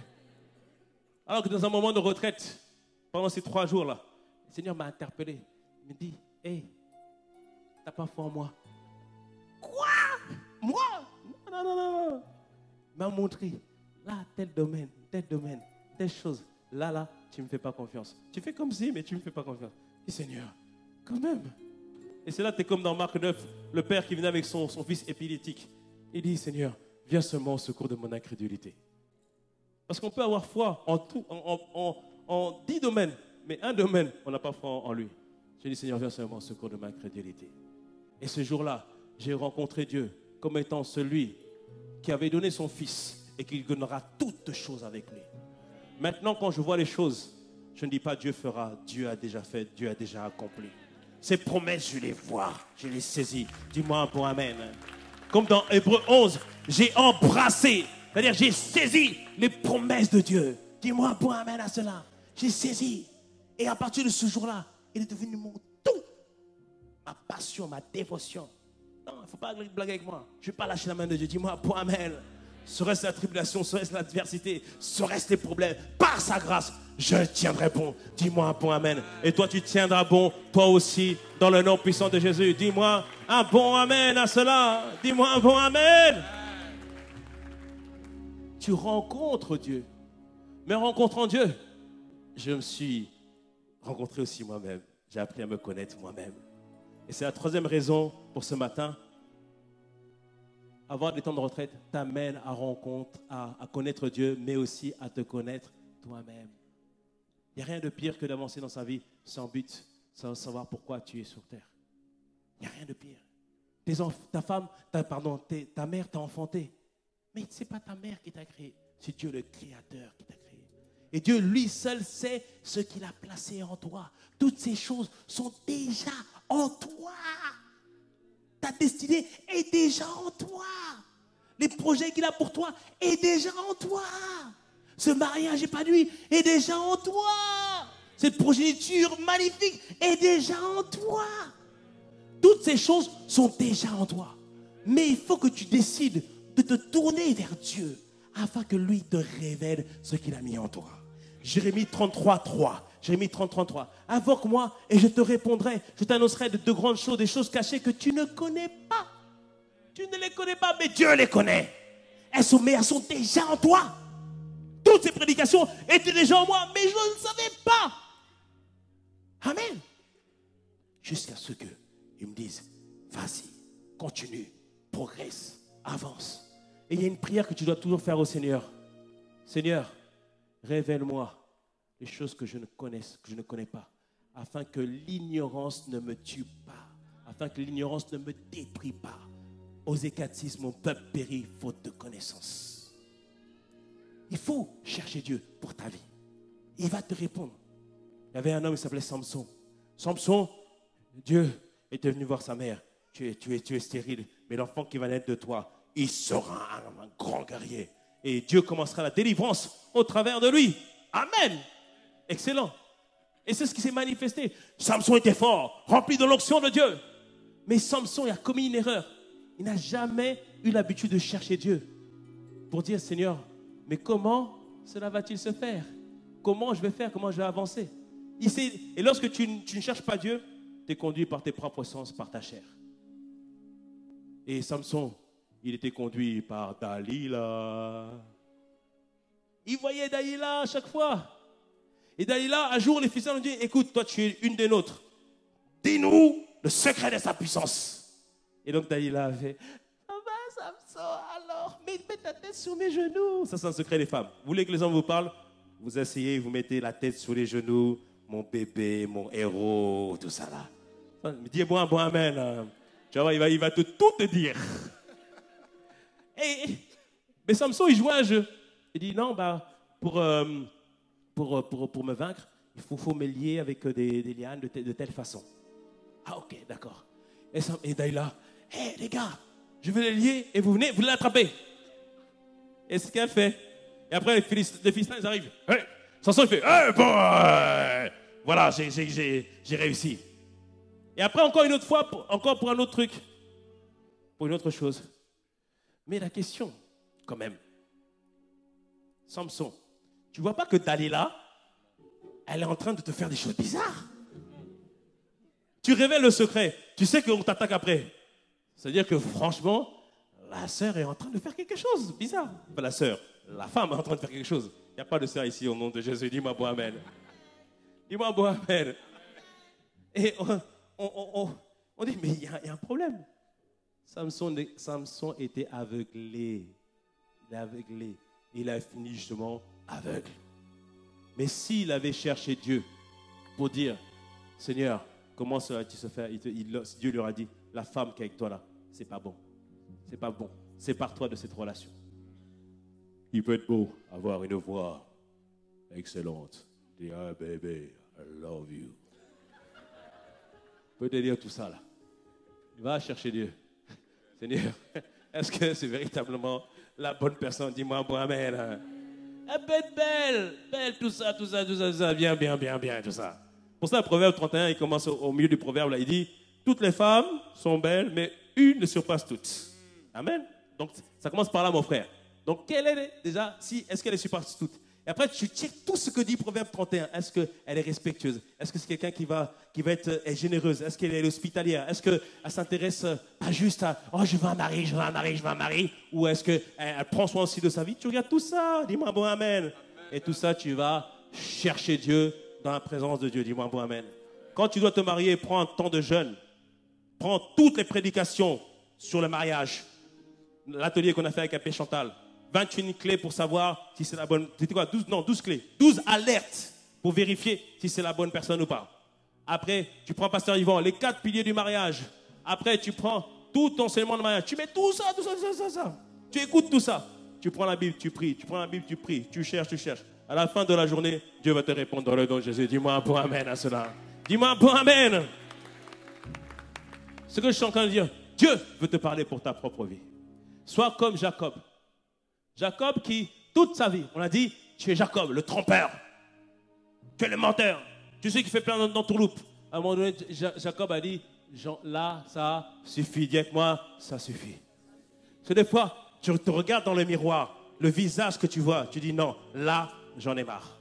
Alors que dans un moment de retraite, pendant ces 3 jours-là, le Seigneur m'a interpellé. Il me dit, hey, t'as pas foi en moi. Quoi? Moi? Non. Il m'a montré, là, tel domaine, telle chose. Là, tu ne me fais pas confiance. Tu fais comme si, mais tu ne me fais pas confiance. Et Seigneur, quand même. Et c'est là, tu es comme dans Marc 9, le père qui venait avec son fils épileptique. Il dit, Seigneur, viens seulement au secours de mon incrédulité. Parce qu'on peut avoir foi en 10 domaines, mais un domaine, on n'a pas foi en lui. J'ai dit, Seigneur, viens seulement au secours de ma incrédulité. Et ce jour-là, j'ai rencontré Dieu comme étant celui qui avait donné son fils et qui donnera toutes choses avec lui. Maintenant, quand je vois les choses, je ne dis pas Dieu fera, Dieu a déjà fait, Dieu a déjà accompli. Ces promesses, je les vois, je les saisis. Dis-moi un bon amen. Comme dans Hébreux 11, j'ai embrassé, c'est-à-dire j'ai saisi les promesses de Dieu. Dis-moi un bon amen à cela. J'ai saisi. Et à partir de ce jour-là, il est devenu mon tout. Ma passion, ma dévotion. Non, il ne faut pas blaguer avec moi. Je ne vais pas lâcher la main de Dieu. Dis-moi un bon amen. Serait-ce la tribulation, serait-ce l'adversité, serait-ce les problèmes, par sa grâce, je tiendrai bon. Dis-moi un bon amen. Et toi, tu tiendras bon, toi aussi, dans le nom puissant de Jésus. Dis-moi un bon amen à cela. Dis-moi un bon amen. Tu rencontres Dieu. Mais en rencontrant Dieu, je me suis rencontré aussi moi-même. J'ai appris à me connaître moi-même. Et c'est la 3e raison pour ce matin. Avoir des temps de retraite t'amène à connaître Dieu, mais aussi à te connaître toi-même. Il n'y a rien de pire que d'avancer dans sa vie sans but, sans savoir pourquoi tu es sur terre. Il n'y a rien de pire. Ta mère t'a enfanté. Mais ce n'est pas ta mère qui t'a créé, c'est Dieu le Créateur qui t'a créé. Et Dieu, lui seul, sait ce qu'il a placé en toi. Toutes ces choses sont déjà en toi. Ta destinée est déjà en toi. Les projets qu'il a pour toi est déjà en toi. Ce mariage épanoui est déjà en toi. Cette progéniture magnifique est déjà en toi. Toutes ces choses sont déjà en toi. Mais il faut que tu décides de te tourner vers Dieu afin que lui te révèle ce qu'il a mis en toi. Jérémie 33:3. Jérémie 33:3. Invoque-moi et je te répondrai. Je t'annoncerai de grandes choses, des choses cachées que tu ne connais pas. Tu ne les connais pas, mais Dieu les connaît. Elles sont déjà en toi. Toutes ces prédications étaient déjà en moi, mais je ne savais pas. Amen. Jusqu'à ce qu'ils me disent, vas-y, continue, progresse, avance. Et il y a une prière que tu dois toujours faire au Seigneur. Seigneur, révèle-moi les choses que je ne connais pas, afin que l'ignorance ne me tue pas, afin que l'ignorance ne me déprie pas. Osée 4:6, mon peuple périt faute de connaissance. Il faut chercher Dieu pour ta vie. Il va te répondre. Il y avait un homme qui s'appelait Samson. Samson, Dieu était venu voir sa mère. Tu es stérile, mais l'enfant qui va naître de toi, il sera un grand guerrier. Et Dieu commencera la délivrance au travers de lui. Amen. Excellent. Et c'est ce qui s'est manifesté. Samson était fort, rempli de l'onction de Dieu. Mais Samson a commis une erreur. Il n'a jamais eu l'habitude de chercher Dieu pour dire, Seigneur, mais comment cela va-t-il se faire? Comment je vais faire? Comment je vais avancer? Et lorsque tu ne cherches pas Dieu, tu es conduit par tes propres sens, par ta chair. Et Samson, il était conduit par Dalila. Il voyait Dalila à chaque fois. Et Dalila, un jour, les Philistins lui ont dit, écoute, toi, tu es une des nôtres. Dis-nous le secret de sa puissance. Et donc Dalila a fait, ça va, Samson, alors, mets ta tête sur mes genoux. Ça, c'est un secret des femmes. Vous voulez que les hommes vous parlent? Vous asseyez, vous mettez la tête sur les genoux. Mon bébé, mon héros, tout ça là. Dis-moi bon amen. Tu vois, il va tout te dire. Mais Samson, il joue un jeu. Il dit non, pour me vaincre, il faut me lier avec des lianes de telle façon. Ah ok, d'accord. Et Dalila, hé les gars, je vais les lier et vous venez, vous l'attrapez. Et c'est ce qu'elle fait. Et après, les Philistins, ils arrivent. Hey, Samson, il fait, hey, bon, voilà, j'ai réussi. Et après, encore une autre fois, encore pour un autre truc, pour une autre chose. Mais la question, quand même, Samson, tu ne vois pas que Dalila, elle est en train de te faire des choses bizarres? Tu révèles le secret, tu sais qu'on t'attaque après. C'est-à-dire que franchement, la sœur est en train de faire quelque chose de bizarre. Pas la sœur, la femme est en train de faire quelque chose. Il n'y a pas de sœur ici au nom de Jésus. Dis-moi bon amen. Dis-moi bon amen. Et on dit, mais il y a un problème. Samson était aveuglé. Il est aveuglé. Il a fini justement aveugle. Mais s'il avait cherché Dieu pour dire, Seigneur, comment ça va-t-il se faire? Dieu lui aura dit, la femme qui est avec toi là, c'est pas bon. C'est pas bon. Sépare-toi de cette relation. Il peut être beau, avoir une voix excellente. Dire, ah bébé, I love you. Il peut te dire tout ça là. Va chercher Dieu. Seigneur, est-ce que c'est véritablement la bonne personne? Dis-moi, bon, amen. Elle peut être belle, tout ça, bien, tout ça. Pour ça, le Proverbe 31, il commence au milieu du Proverbe, là, il dit, toutes les femmes sont belles, mais une ne surpasse toutes. Amen. Donc, ça commence par là, mon frère. Donc, quelle est déjà, est-ce qu'elle surpasse toutes? Et après, tu checkes tout ce que dit Proverbe 31. Est-ce qu'elle est respectueuse? Est-ce que c'est quelqu'un qui va être généreuse? Est-ce qu'elle est hospitalière? Est-ce qu'elle s'intéresse pas juste à « Oh, je veux un mari » ou est-ce qu'elle prend soin aussi de sa vie? Tu regardes tout ça. Dis-moi bon amen. Et tout ça, tu vas chercher Dieu dans la présence de Dieu. Dis-moi bon amen. Quand tu dois te marier, prends un temps de jeûne. Prends toutes les prédications sur le mariage. L'atelier qu'on a fait avec Apé Chantal. 21 clés pour savoir si c'est la bonne... C'était quoi? 12 clés. 12 alertes pour vérifier si c'est la bonne personne ou pas. Après, tu prends Pasteur Yvan, les 4 piliers du mariage. Après, tu prends tout enseignement de mariage. Tu mets tout ça. Tu écoutes tout ça. Tu prends la Bible, tu pries. Tu prends la Bible, tu pries. Tu cherches. À la fin de la journée, Dieu va te répondre dans le nom de Jésus. Dis-moi un bon amen à cela. Dis-moi un bon amen. Ce que je suis en train de dire, Dieu veut te parler pour ta propre vie. Sois comme Jacob. Jacob qui, toute sa vie, on a dit, tu es Jacob, le trompeur. Tu es le menteur. Tu sais qu'il fait plein d'entourloupes. À un moment donné, Jacob a dit, là, ça suffit. Dis avec moi, ça suffit. Parce que des fois, tu te regardes dans le miroir, le visage que tu vois, tu dis non, là, j'en ai marre.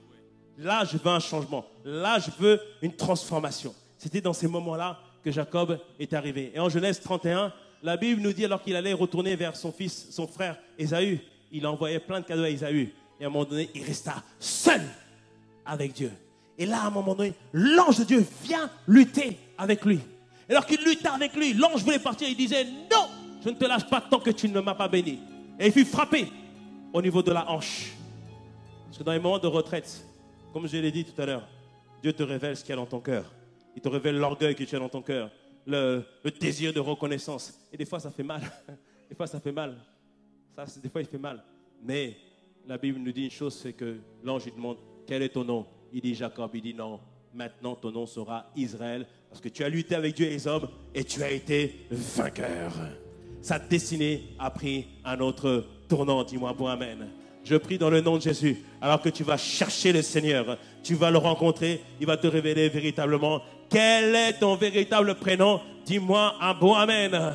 Là, je veux un changement. Là, je veux une transformation. C'était dans ces moments-là que Jacob est arrivé. Et en Genèse 31, la Bible nous dit, alors qu'il allait retourner vers son fils, son frère Ésaü, il envoyait plein de cadeaux à Ésaü. Et à un moment donné, il resta seul avec Dieu. Et là, à un moment donné, l'ange de Dieu vient lutter avec lui. Et alors qu'il luttait avec lui, l'ange voulait partir. Il disait, non, je ne te lâche pas tant que tu ne m'as pas béni. Et il fut frappé au niveau de la hanche. Parce que dans les moments de retraite, comme je l'ai dit tout à l'heure, Dieu te révèle ce qu'il y a dans ton cœur. Il te révèle l'orgueil que tu as dans ton cœur, le désir de reconnaissance. Et des fois, ça fait mal. Des fois, ça fait mal. Des fois, il fait mal. Mais la Bible nous dit une chose, c'est que l'ange lui demande, quel est ton nom? Il dit Jacob. Il dit non, maintenant ton nom sera Israël, parce que tu as lutté avec Dieu et les hommes et tu as été vainqueur. Sa destinée a pris un autre tournant. Dis-moi bon amen. Je prie dans le nom de Jésus, alors que tu vas chercher le Seigneur, tu vas le rencontrer, il va te révéler véritablement quel est ton véritable prénom. Dis-moi un bon Amen.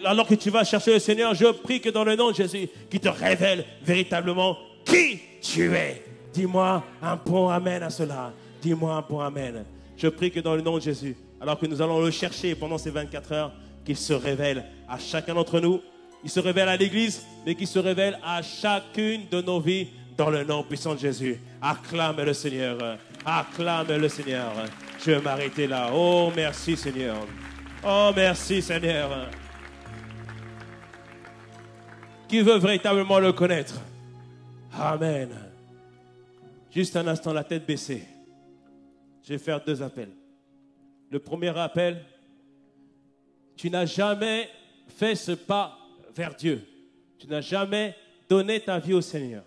Alors que tu vas chercher le Seigneur, je prie que dans le nom de Jésus, qu'il te révèle véritablement qui tu es. Dis-moi un bon Amen à cela. Dis-moi un bon Amen. Je prie que dans le nom de Jésus, alors que nous allons le chercher pendant ces 24 heures, qu'il se révèle à chacun d'entre nous. Il se révèle à l'Église, mais qu'il se révèle à chacune de nos vies dans le nom puissant de Jésus. Acclame le Seigneur. Acclame le Seigneur. Je vais m'arrêter là. Oh, merci Seigneur. Oh, merci Seigneur. Qui veut véritablement le connaître? Amen. Juste un instant, la tête baissée. Je vais faire 2 appels. Le premier appel, tu n'as jamais fait ce pas vers Dieu. Tu n'as jamais donné ta vie au Seigneur.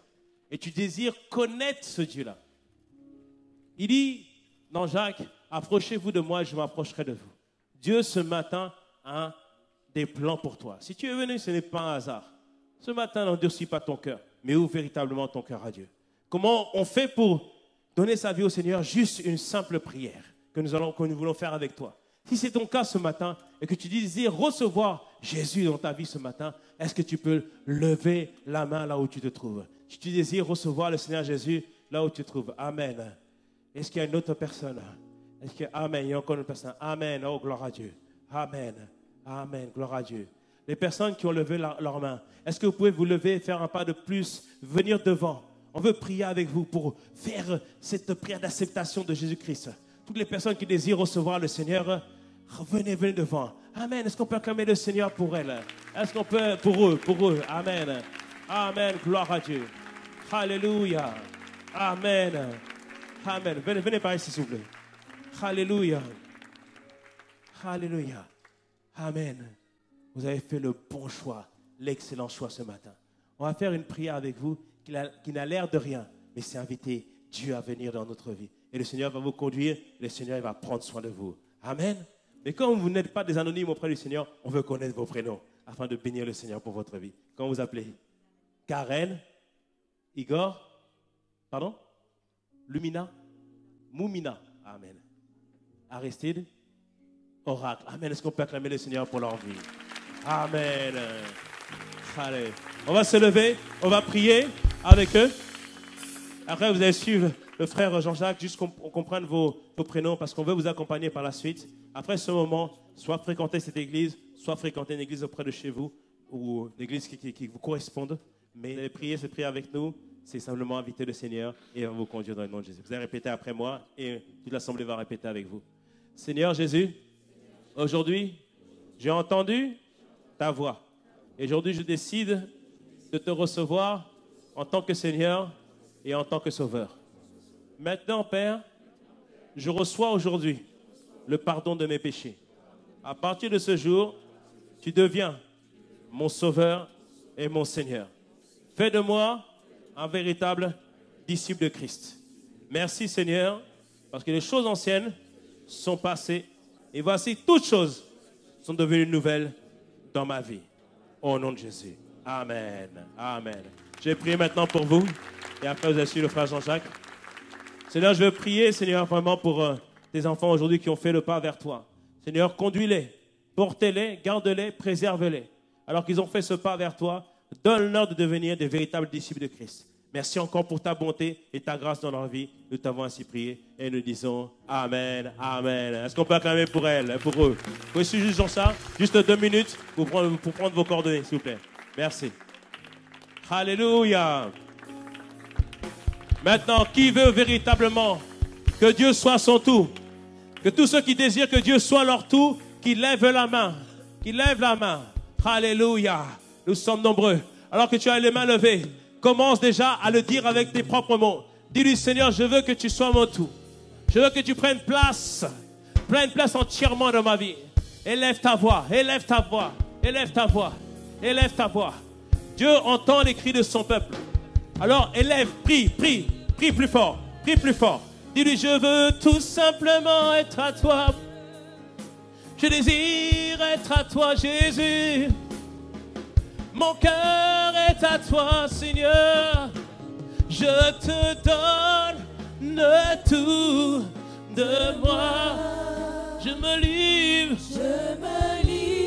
Et tu désires connaître ce Dieu-là. Il dit dans Jacques, approchez-vous de moi et je m'approcherai de vous. Dieu ce matin a des plans pour toi. Si tu es venu, ce n'est pas un hasard. Ce matin, n'endurcis pas ton cœur, mais ouvre véritablement ton cœur à Dieu. Comment on fait pour donner sa vie au Seigneur? Juste une simple prière que nous voulons faire avec toi. Si c'est ton cas ce matin et que tu désires recevoir Jésus dans ta vie ce matin, est-ce que tu peux lever la main là où tu te trouves? Si tu désires recevoir le Seigneur Jésus là où tu te trouves, Amen. Est-ce qu'il y a une autre personne? Est-ce qu'il y a Amen? Il y a encore une personne. Amen. Oh, gloire à Dieu. Amen. Amen. Gloire à Dieu. Les personnes qui ont levé leurs mains, est-ce que vous pouvez vous lever et faire un pas de plus, venir devant? On veut prier avec vous pour faire cette prière d'acceptation de Jésus-Christ. Toutes les personnes qui désirent recevoir le Seigneur, venez devant. Amen. Est-ce qu'on peut acclamer le Seigneur pour elles? Est-ce qu'on peut, pour eux? Amen. Amen. Gloire à Dieu. Alléluia. Amen. Amen. Venez par ici, s'il vous plaît. Alléluia. Alléluia. Amen. Vous avez fait le bon choix, l'excellent choix ce matin. On va faire une prière avec vous qui n'a l'air de rien, mais c'est inviter Dieu à venir dans notre vie. Et le Seigneur va vous conduire, et le Seigneur va prendre soin de vous. Amen. Mais comme vous n'êtes pas des anonymes auprès du Seigneur, on veut connaître vos prénoms afin de bénir le Seigneur pour votre vie. Comment vous appelez? Karen, Igor, pardon? Lumina, Moumina. Amen. Aristide, Oracle. Amen. Est-ce qu'on peut acclamer le Seigneur pour leur vie? Amen. Allez. On va se lever, on va prier avec eux. Après, vous allez suivre le frère Jean-Jacques, juste qu'on comprenne vos prénoms, parce qu'on veut vous accompagner par la suite. Après ce moment, soit fréquenter cette église, soit fréquenter une église auprès de chez vous, ou une église qui vous corresponde. Mais prier, cette prière avec nous, c'est simplement inviter le Seigneur et on va vous conduire dans le nom de Jésus. Vous allez répéter après moi et toute l'assemblée va répéter avec vous. Seigneur Jésus, aujourd'hui, j'ai entendu ta voix. Et aujourd'hui, je décide de te recevoir en tant que Seigneur et en tant que Sauveur. Maintenant, Père, je reçois aujourd'hui le pardon de mes péchés. À partir de ce jour, tu deviens mon Sauveur et mon Seigneur. Fais de moi un véritable disciple de Christ. Merci, Seigneur, parce que les choses anciennes sont passées et voici toutes choses sont devenues nouvelles dans ma vie. Au nom de Jésus. Amen. Amen. Je vais prier maintenant pour vous. Et après, vous avez suivi le frère Jean-Jacques. Seigneur, je veux prier, Seigneur, vraiment pour tes enfants aujourd'hui qui ont fait le pas vers toi. Seigneur, conduis-les, portez-les, garde-les, préserve-les. Alors qu'ils ont fait ce pas vers toi, donne-leur de devenir des véritables disciples de Christ. Merci encore pour ta bonté et ta grâce dans leur vie. Nous t'avons ainsi prié et nous disons Amen, Amen. Est-ce qu'on peut acclamer pour elles, pour eux? Vous pouvez suivre juste ça, juste 2 minutes pour prendre vos coordonnées, s'il vous plaît. Merci. Alléluia. Maintenant, qui veut véritablement que Dieu soit son tout? Que tous ceux qui désirent que Dieu soit leur tout, qu'ils lèvent la main. Qu'ils lèvent la main. Alléluia. Nous sommes nombreux. Alors que tu as les mains levées, commence déjà à le dire avec tes propres mots. Dis-lui, Seigneur, je veux que tu sois mon tout. Je veux que tu prennes place entièrement dans ma vie. Élève ta voix, élève ta voix, élève ta voix, élève ta voix. Dieu entend les cris de son peuple. Alors élève, prie plus fort, prie plus fort. Dis-lui, je veux tout simplement être à toi. Je désire être à toi, Jésus. Mon cœur est à toi, Seigneur. Je te donne tout de moi. Je me livre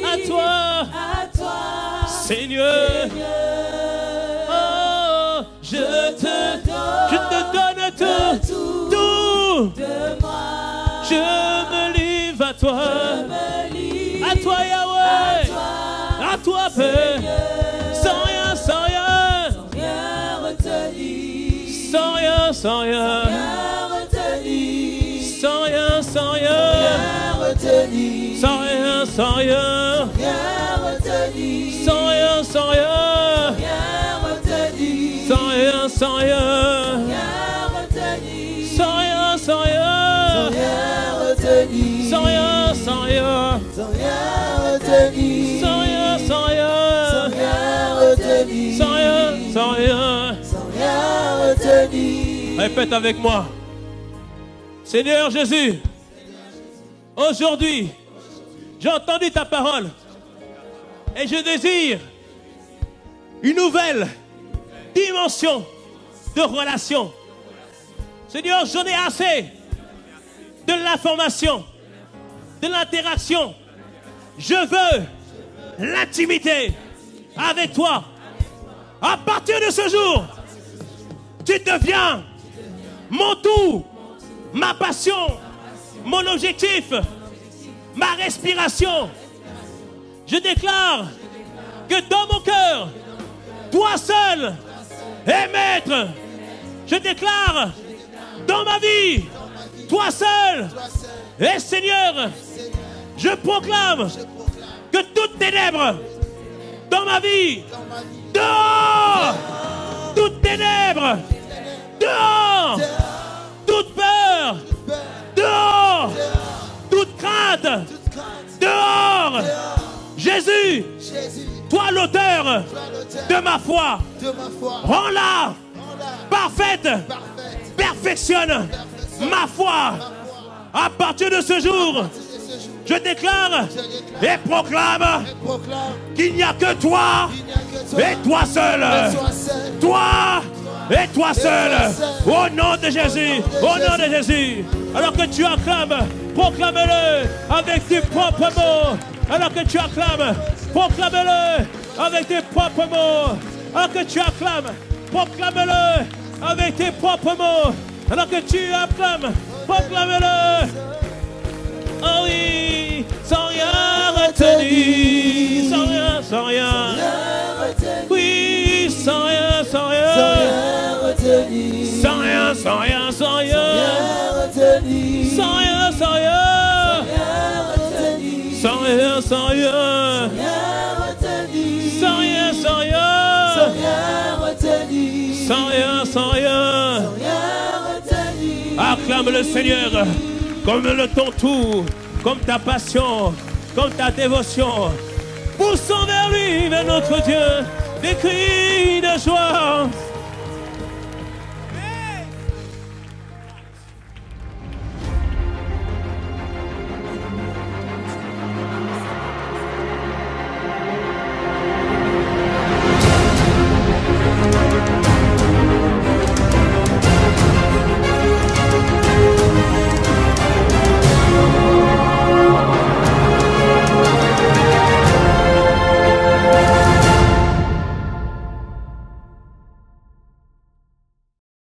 à toi, Seigneur. Oh, je te donne tout de moi. Je me livre à toi, Yahweh, à toi, Père, sans rien, sans rien, sans rien, sans rien, sans rien, sans rien, sans rien, sans rien, sans rien, sans rien, sans rien, sans rien, sans rien, sans rien, sans rien, sans rien, sans rien, sans rien, sans rien. Répète avec moi. Seigneur Jésus, aujourd'hui, j'ai entendu ta parole et je désire une nouvelle dimension de relation. Seigneur, j'en ai assez de l'information, de l'interaction. Je veux l'intimité avec toi. À partir de ce jour, tu deviens mon tout, ma passion, mon objectif, ma respiration. Je déclare que dans mon cœur, toi seul es maître. Je déclare dans ma vie, toi seul es Seigneur. Je proclame que toute ténèbres dans ma vie, dehors, toute ténèbres, dehors, toute peur, dehors, toute crainte, dehors. Jésus, toi l'auteur de ma foi, rends-la parfaite, perfectionne ma foi. À partir de ce jour, je déclare et proclame qu'il n'y a que toi et toi seul. Toi et toi seul. Au nom de Jésus. Au nom de Jésus. Alors que tu acclames, proclame-le avec tes propres mots. Alors que tu acclames, proclame-le avec tes propres mots. Alors que tu acclames, proclame-le avec tes propres mots. Alors que tu acclames, proclame-le. Oh oui, sans rien retenir, sans rien, sans rien. Oui, sans rien, sans rien. Sans rien, sans rien, sans rien. Sans rien, sans rien. Sans rien, sans rien. Sans rien, sans rien. Sans rien, sans rien. Acclame le Seigneur comme ton tout, comme ta passion, comme ta dévotion. Poussons vers lui, vers notre Dieu, des cris de joie.